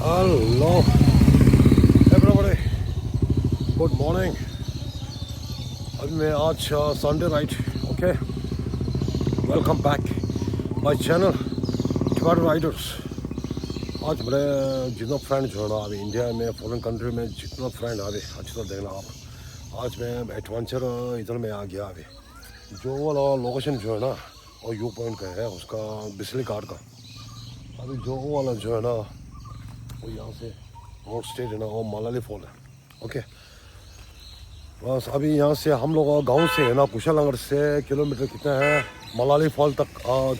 Hello, everybody. Good morning. अभी मैं आज Sunday right okay welcome back my channel Tibetan Riders. आज मेरे जितना फ्रेंड जो है ना अभी इंडिया में फॉरेन कंट्री में जितना फ्रेंड अभी अच्छी तरह देखना आप। आज मैं एडवेंचर इधर में आ गया अभी जो वाला लोकेशन जो है ना और यू पॉइंट का है उसका बिजली कार्ड का। अभी जो वाला जो है ना वो यहाँ से रोड स्टेट है ना वो मलाली फॉल है ओके। बस अभी यहाँ से हम लोग गांव से है ना कुशालनगर से किलोमीटर कितना है मलाली फॉल तक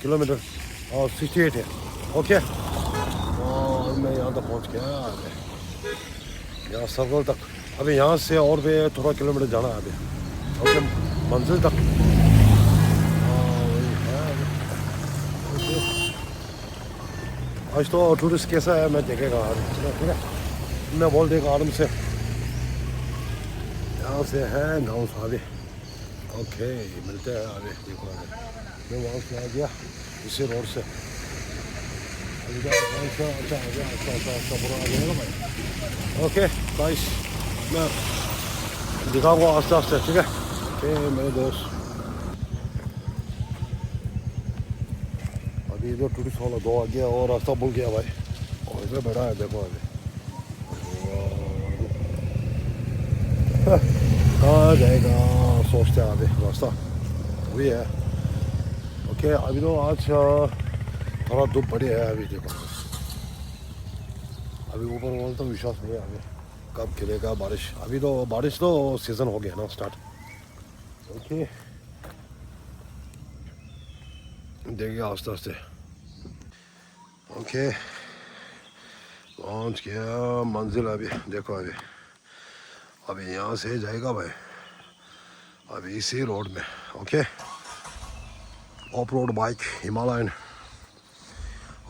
किलोमीटर 68 है ओके। और मैं यहाँ तक पहुँच गया अभी यहाँ सर्कल तक। अभी यहाँ से और भी थोड़ा किलोमीटर जाना है अभी ओके मंजिल तक। वही है अभी ओके। आज तो टूरिस्ट कैसा है मैं देखेगा ठीक है। मैं बोल देगा आराम से यहाँ से है गाँव से अभी ओके मिलते हैं अभी देखो अभी मैं वहाँ से आ गया इसी रोड से अच्छा आ गया अच्छा पूरा आ जाएगा भाई ओके गाइस मैं दिखाऊंगा आस्ते आस्ते ठीक है ओके मेरे दोस्त। अभी इधर टूरिस्ट वाला दो आ गया और रास्ता भूल गया भाई और इधर बैठा है देखो अभी कहाँ जाएगा सोचते हैं अभी रास्ता वही है ओके। अभी तो आज थोड़ा धूप बड़ी है अभी देखो अभी ऊपर वाले तो विश्वास नहीं है अभी कब गिरेगा बारिश। अभी तो बारिश तो सीज़न हो गया ना स्टार्ट ओके। देखिए आस्ते आस्ते ओके पहुँच गया मंजिल अभी देखो अभी यहाँ से जाएगा भाई अभी इसी रोड में okay of road bike Himalayan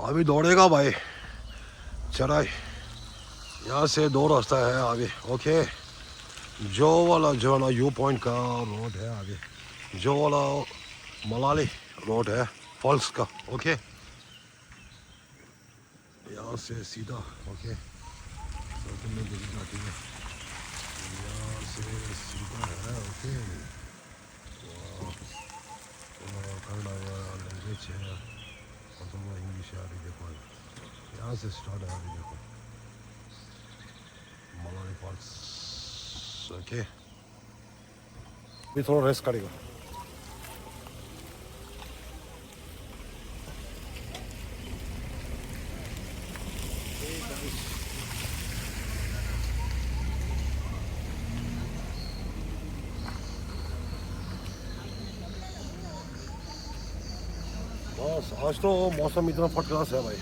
अभी दौड़ेगा भाई चढ़ाई। यहाँ से दो रास्ता है अभी ओके। जो वाला जो है ना यू पॉइंट का रोड है अभी जो वाला मलाली रोड है फॉल्स का ओके। यहाँ से सीधा ओके में दिखेगा ठीक है यहाँ से सीधा है ओके। कन्नड़ा लैंग्वेज है और थोड़ा इंग्लिश है अभी देखो यहाँ से स्टार्ट है अभी देखो मलाली फॉल्स ओके। अभी थोड़ा रेस्ट करेगा बस। आज तो मौसम इतना फर्स्ट क्लास है भाई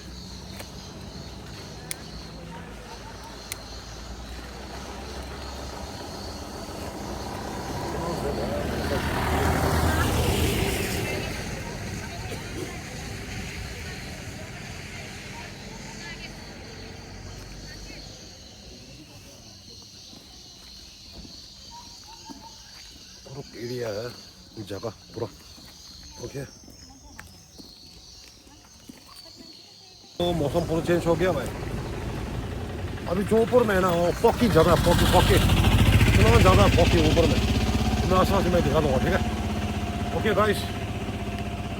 पूरा एरिया है जगह पूरा ओके। तो मौसम पूरा चेंज हो गया भाई अभी जो ऊपर में है ना वो पॉकी जगह पॉकी इतना ज़्यादा पॉकी ऊपर में मैं आसानी से मैं दिखा दूँगा ठीक है ओके गाइस।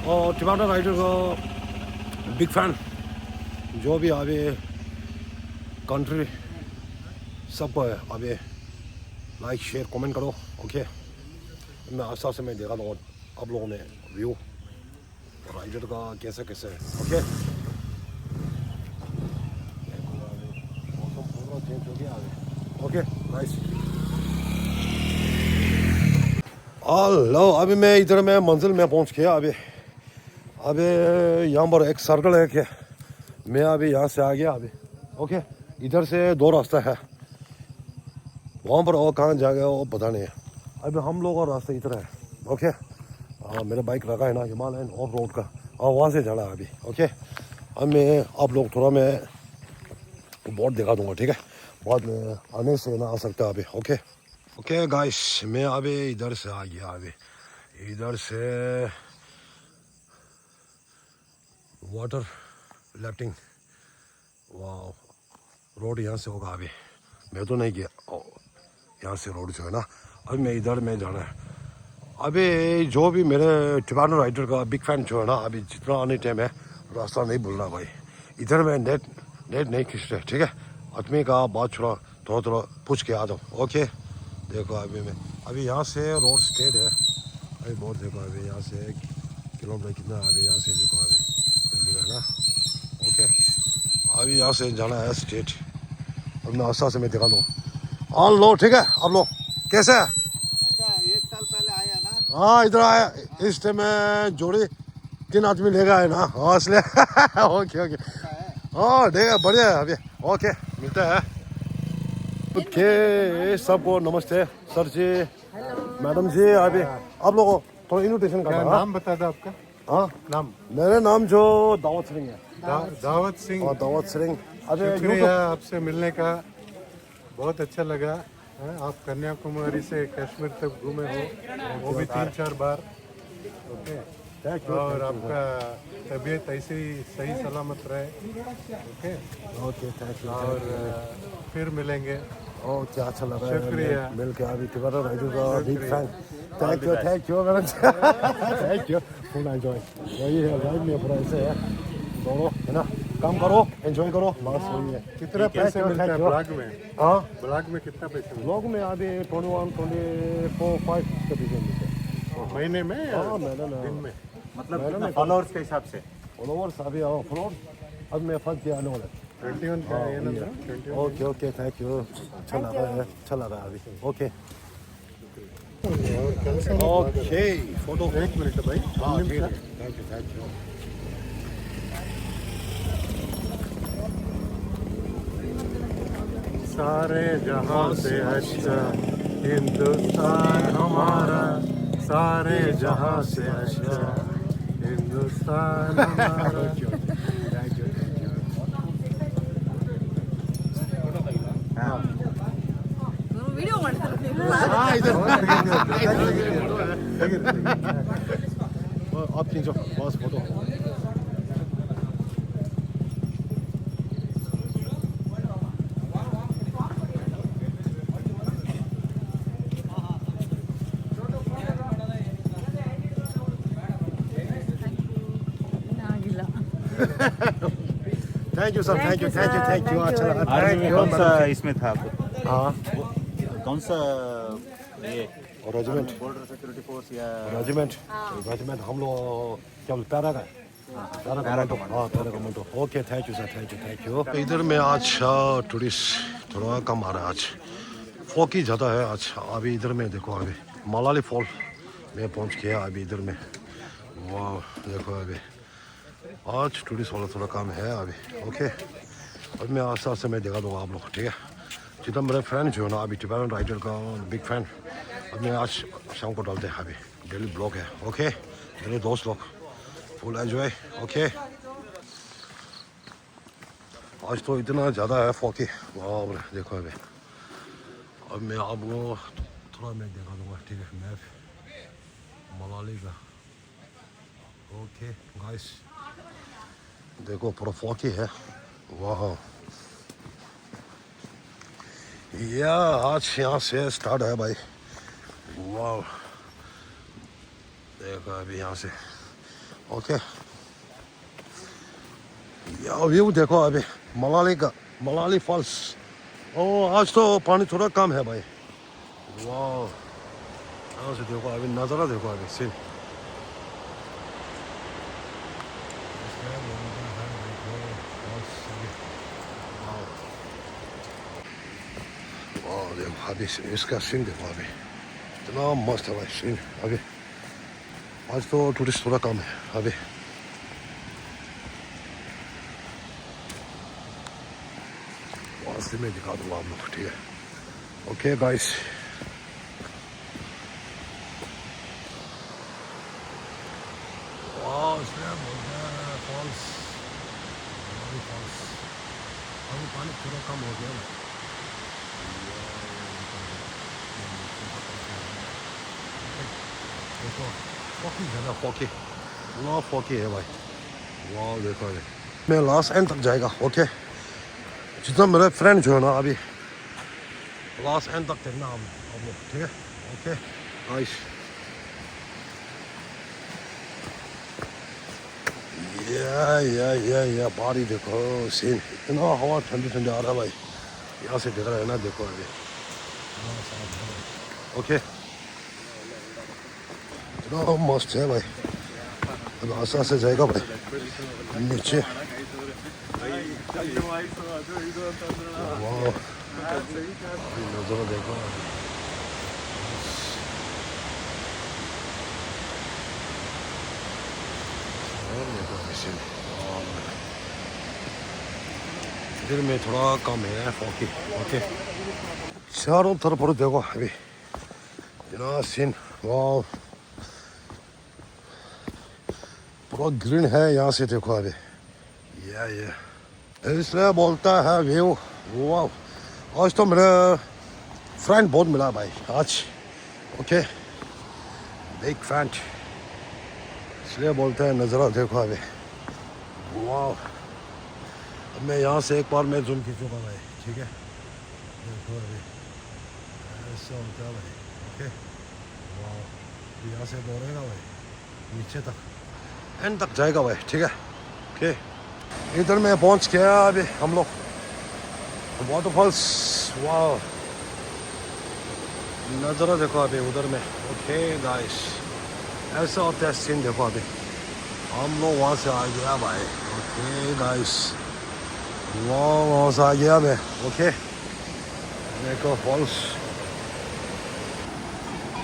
और टिबेटन राइडर का बिग फैन जो भी अभी कंट्री सब अभी लाइक शेयर कमेंट करो ओके। मैं आस्था से मैं देखा दूँगा आप लोगों ने व्यू राइडर का कैसे कैसे है ओके। मौसम पूरा चेंज हो गया अभी ओके नाइस। हेलो अभी मैं इधर में मंजिल में पहुंच गया अभी यहाँ पर एक सर्कल है क्या मैं अभी यहाँ से आ गया अभी ओके। इधर से दो रास्ता है वहाँ पर और कहाँ जाएगा वो पता नहीं है। अभी हम लोग और रास्ता इधर है ओके। मेरा बाइक रखा है ना हिमालयन ऑफ रोड का और वहाँ से जाना है अभी ओके। अब मैं आप लोग थोड़ा मैं बोर्ड दिखा दूँगा ठीक है बाद में आने से ना आ सकता है अभी ओके ओके गाइस। मैं अभी इधर से आ गया अभी इधर से वाटर लिफ्टिंग वाह रोड यहाँ से होगा अभी, मैं तो नहीं गया। यहाँ से रोड जो है ना, अभी मैं इधर में जाना है। अभी जो भी मेरे टिबानो राइडर का बिग फैन जो है ना, अभी जितना आने टाइम है रास्ता नहीं भूलना भाई। इधर में नेट नहीं खींच रहे, ठीक है। आदमी का बात थोड़ा पूछ के आ जाओ, ओके। देखो अभी यहाँ से रोड स्ट्रेट है अभी, बहुत देखो अभी यहाँ से किलोमीटर कितना है अभी यहाँ से, देखो अभी दिल्ली में ना, ओके। अभी यहाँ से जाना है स्ट्रेट। अब मैं आस्था से मैं दिखा दूँ ऑन लो, ठीक है। आप लोग कैसे है? अच्छा 1 साल पहले आया ना। हाँ इधर आया, इस टाइम में जोड़ी 3 आदमी लेगा है ना, हाँ इसलिए ओके हाँ ठीक है, बढ़िया है अभी, ओके मिलते हैं। ओके सबको नमस्ते सर जी, मैडम जी। अभी आप लोगों को थोड़ा इन्विटेशन करना। नाम बता दो आपका। हाँ नाम मेरा नाम जो दावत सिंह है। दावत सिंह। और दावत सिंह। अभी शुक्रिया आपसे मिलने का, बहुत अच्छा लगा। आप कन्याकुमारी से कश्मीर तक घूमे हो, वो भी 3-4 बार। ओके, और आपका तबीयत ऐसे ही सही सलामत रहे। Okay okay thank you. और फिर मिलेंगे। ओह क्या अच्छा लगा है शुक्रिया। मिल के। अभी टिबानो राइडर का big fan. Thank you madam, thank you. Full enjoy वही है लाइफ में, पूरा ऐसे है दोनों है ना, काम करो एंजॉय करो, बस वही है। कितना पैसे मिलता है ब्लॉग में? हाँ ब्लॉग में कितना पैसे मिलता लोग में अभी 21, 24, 5 के बीच में मिलते हैं। है महीने में या हाँ मैडम दिन में? मतलब कितना फॉलोअर्स के हिसाब से? फॉलोवर्स अभी फॉलोवर्स अब मैं फर्स्ट किया आने वाला है। 21 का ये नंबर 21। Okay thank you. अच्छा लगा है अभी, ओके ओके। फोटो एक मिनट भाई। हाँ ठीक है, थैंक यू। सारे जहां से अच्छा हिंदुस्तान हमारा, सारे जहां से अच्छा हिंदुस्तान हमारा। ವಿಡಿಯೋ ಮಾಡ್ತಾರೆ आप खींचो बस फोटो। ಆಗಿಲ್ಲ thank you sir, thank you अच्छा लगा, आर्मी थैंक में यू। कौन सा इसमें था आपको? हाँ कौन सा ये रेजिमेंट बॉर्डर सिक्योरिटी फोर्स या रेजिमेंट हम लोग क्या बोलते पैरा का para commando. Okay thank you sir, thank you. इधर में आज टूरिस्ट थोड़ा कम आ रहा है, आज फॉगी ज़्यादा है आज। अभी इधर में देखो, अभी मलाली फॉल में पहुंच गया अभी इधर में। वाह देखो अभी आज टूरिस्ट वाला थोड़ा कम है अभी, ओके। अब मैं आस्ते मैं दिखा दूँगा आप लोग, ठीक है। जितना मेरे फ्रेंड जो है ना अभी टिबानो राइडर का बिग फैन, अब मैं आज शाम को डालते हैं अभी डेली ब्लॉग है, ओके। मेरे दोस्त लोग फुल एंजॉय, ओके। आज तो इतना ज़्यादा है फॉगी, वाह देखो अभी। अब मैं आपको थोड़ा मैं दिखा दूँगा, ठीक है। मैप मलाली का, ओके गाइस देखो पूरा फॉगी है, वाह। या आज यहाँ से स्टार्ट है भाई, वाह देखो अभी यहाँ से, ओके। या व्यू देखो अभी मलाली का, मलाली फॉल्स। ओ आज तो पानी थोड़ा कम है भाई, वाह। यहाँ से देखो अभी नज़ारा, देखो अभी सीन। देखो अभी इसका सीन देखो अभी, इतना मस्त है भाई सीन अभी। आज तो टूरिस्ट थोड़ा कम है अभी। वहाँ से मैं दिखा दूँगा आप लोग, ठीक है। ओके गाइस फॉल्स, अभी पानी थोड़ा कम हो गया ना। देखो फॉकी है ना, फॉकी वाह, फॉकी है भाई, वाह देखो ये मैं लास्ट एंड तक जाएगा, ओके। जितना मेरे फ्रेंड जो है ना अभी लास्ट एंड तक देखना हम लोग, ठीक है? Okay nice. या बारी देखो सीन, इतना हवा ठंडी ठंडी आ रहा है भाई, यहाँ से दिख रहा है ना, देखो अभी। ओके इतना मस्त है भाई, अब आस्ते से जाएगा भाई नीचे। वाह नज़ारा देखो, इधर में थोड़ा कम है फॉकी। ओके चारों तरफ पर देखो अभी इतना सीन, वाह पूरा ग्रीन है यहाँ से देखो अभी। ये इसलिए बोलता है व्यू। वाह आज तो मेरा फ्रेंड बहुत मिला भाई आज। ओके बिग फैन, इसलिए बोलते हैं नज़ारा देखो अभी। वाह अब मैं यहाँ से एक बार मैं जूम खींचूंगा भाई, ठीक है? देखो अभी ऐसा होता है भाई। ओके वाह यहाँ से दौड़ेगा भाई नीचे तक, एंड तक जाएगा भाई, ठीक है? ओके इधर में पहुँच गया अभी हम लोग वाटरफॉल्स। वाह नज़ारा देखो अभी उधर में। ओके गाइस ऐसा होता है सीन, देखो अभी हम लोग वहाँ से आ गया भाई। ओके गाइस वहाँ से आ गया मैं। ओके देखो फॉल्स,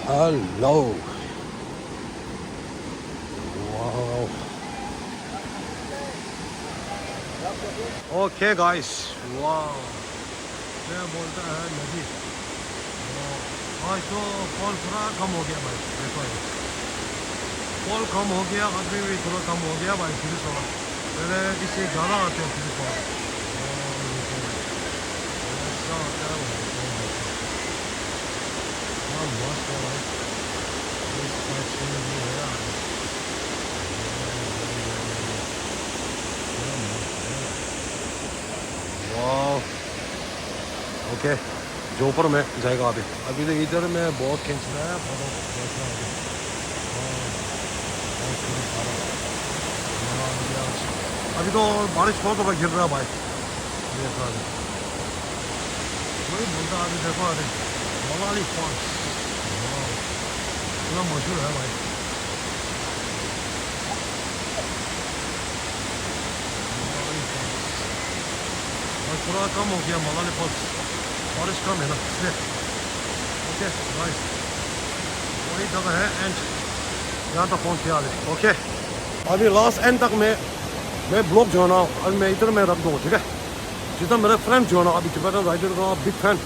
हेलो वाह। ओके गाइस वाह क्या बोलता है नदी। आज तो फॉल थोड़ा कम हो गया भाई, देखो फॉल कम हो गया, आदमी भी थोड़ा कम हो गया भाई। फिर थोड़ा पहले इससे ज़्यादा आते हैं फिर फॉल, ऐसा होता है भाई। हाँ मस्त है भाई, वाह। ओके जो ऊपर में जाएगा अभी तो इधर में बहुत खींच रहा है फोटो देख रहा हूँ। अभी तो बारिश बहुत ज़्यादा गिर रहा है भाई, देखो अभी वही बोलता अभी। देखो अभी मलाली फॉल्स इतना मशहूर है भाई। और थोड़ा कम हो गया मलाली फॉल्स, बारिश कम है ना इसलिए। ओके नाइस वही जगह है एंड यहाँ तक पहुँच गया अभी। ओके अभी लास्ट एंड तक मैं ब्लॉग जो है ना अभी मैं इधर में रख दूँ, ठीक है? जितना मेरे फ्रेंड जो है ना अभी टिबेटन राइडर का बिग फैन,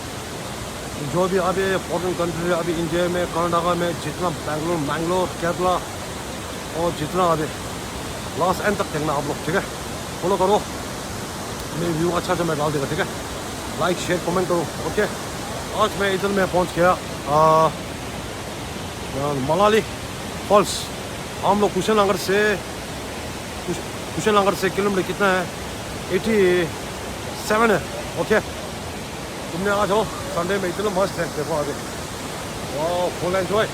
जो भी अभी फॉरेन कंट्री अभी इंडिया में कर्नाटका में जितना बैंगलोर केरला और जितना अभी लास्ट एंड तक देखना आप लोग, ठीक है? फॉलो करो, मैं व्यू अच्छा से मैं डाल देगा, ठीक है? लाइक शेयर कमेंट करो। ओके आज मैं इधर में पहुंच गया मलाली फॉल्स। हम लोग कुशीनगर से किलोमीटर कितना है, 87 है। ओके तुमने आ जाओ, संडे में इतना मस्त है देखो आगे। वाह फुल एंजॉय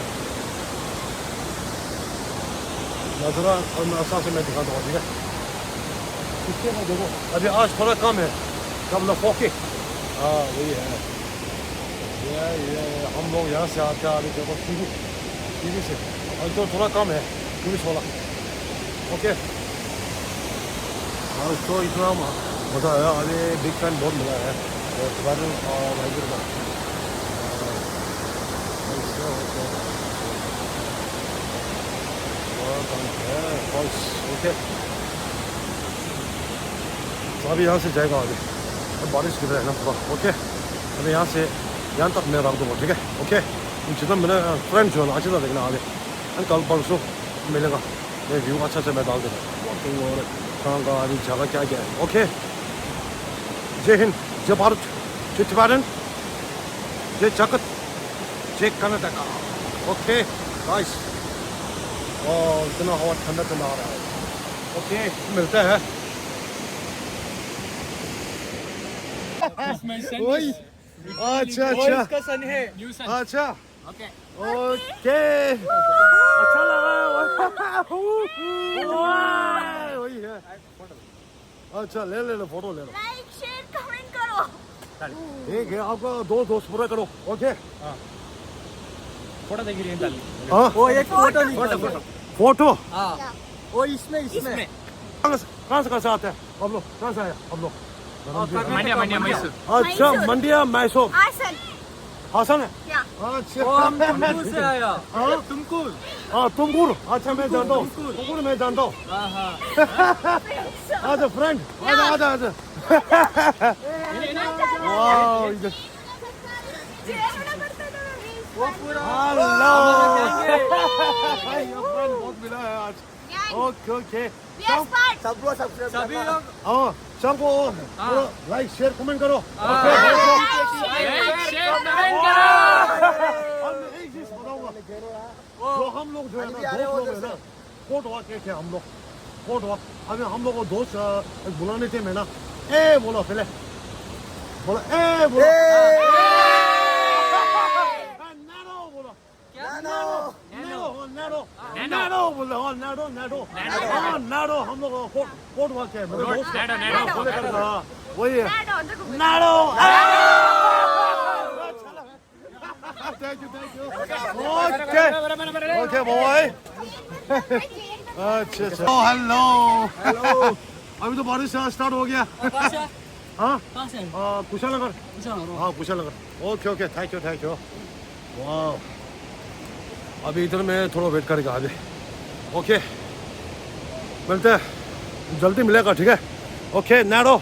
नजरा और आसान से मैं दिखाता हूँ, ठीक है? किसके में देखो अभी आज थोड़ा कम है, कम ना फोके। हाँ वही है ये हम लोग यहाँ से आते हैं अभी देखो टीवी से, आज तो थोड़ा कम है 24 ओके आज तो इतना मज़ा आया। अभी बिग फैन बहुत मज़ा आया वाइजर का। ओके तो अभी यहाँ से जाएगा आगे, अब बारिश गिर रहा है ना थोड़ा। ओके अभी यहाँ से यहाँ तक मैं रख दूँगा, ठीक है? ओके जितना मेरा फ्रेंड जो है ना अच्छे से देखना आगे, कल परसों मिलेगा, मैं व्यू अच्छा से मैं डाल दूँगा और कहाँ का अभी जगह क्या क्या है। ओके जय हिंद, जय भारत, जय तिब्बतन, जय जगत, जय कर्नाटका। ओके नाइस और इतना हवा ठंडा ठंडा आ रहा है। ओके मिलता है वही अच्छा अच्छा इसका सन है अच्छा ओके ओके अच्छा लगा वही है अच्छा ले लो फोटो ले लो लाइक शेयर कमेंट करो ठीक है आपका दो दोस्त पूरा करो ओके फोटो देखिए हाँ वो एक फोटो निकालो फोटो हाँ वो इसमें कहाँ से आते हैं हम लोग कहाँ से आए हम लोग मंडिया मैसूर अच्छा मंडिया मैसूर हासन हासन है या अच्छा वो हम तुमकुर से आया तुमकुर हाँ तुमकुर अच्छा मैं जानता हूँ तुमकुर मैं जानता हूँ हाँ हाँ आजा फ्रेंड आजा आजा आजा वाह इधर वो पूरा हेलो फ्रेंड बहुत मिला है आज ओके ओके सभी लोग हाँ सबको लाइक शेयर कमेंट करो एक चीज बताऊंगा जो हम लोग जो है ना दोस्त लोग है ना कोट वॉक के थे हम लोग कोट वॉक अभी हम लोग को दोस्त बुलाने थे मैं ना ए बोलो पहले बोलो ए बोलो नैनो बोलो नैनो बोलो हाँ नैनो हम लोग कोट वॉक है वही है nano thank you okay okay boy अच्छा अच्छा हेलो हेलो अभी तो बारिश स्टार्ट हो गया हाँ कुशानगर हाँ कुशानगर ओके ओके थैंक यू वाह अभी इधर मैं थोड़ा वेट करेगा अभी ओके मिलते हैं जल्दी मिलेगा ठीक है ओके नैरो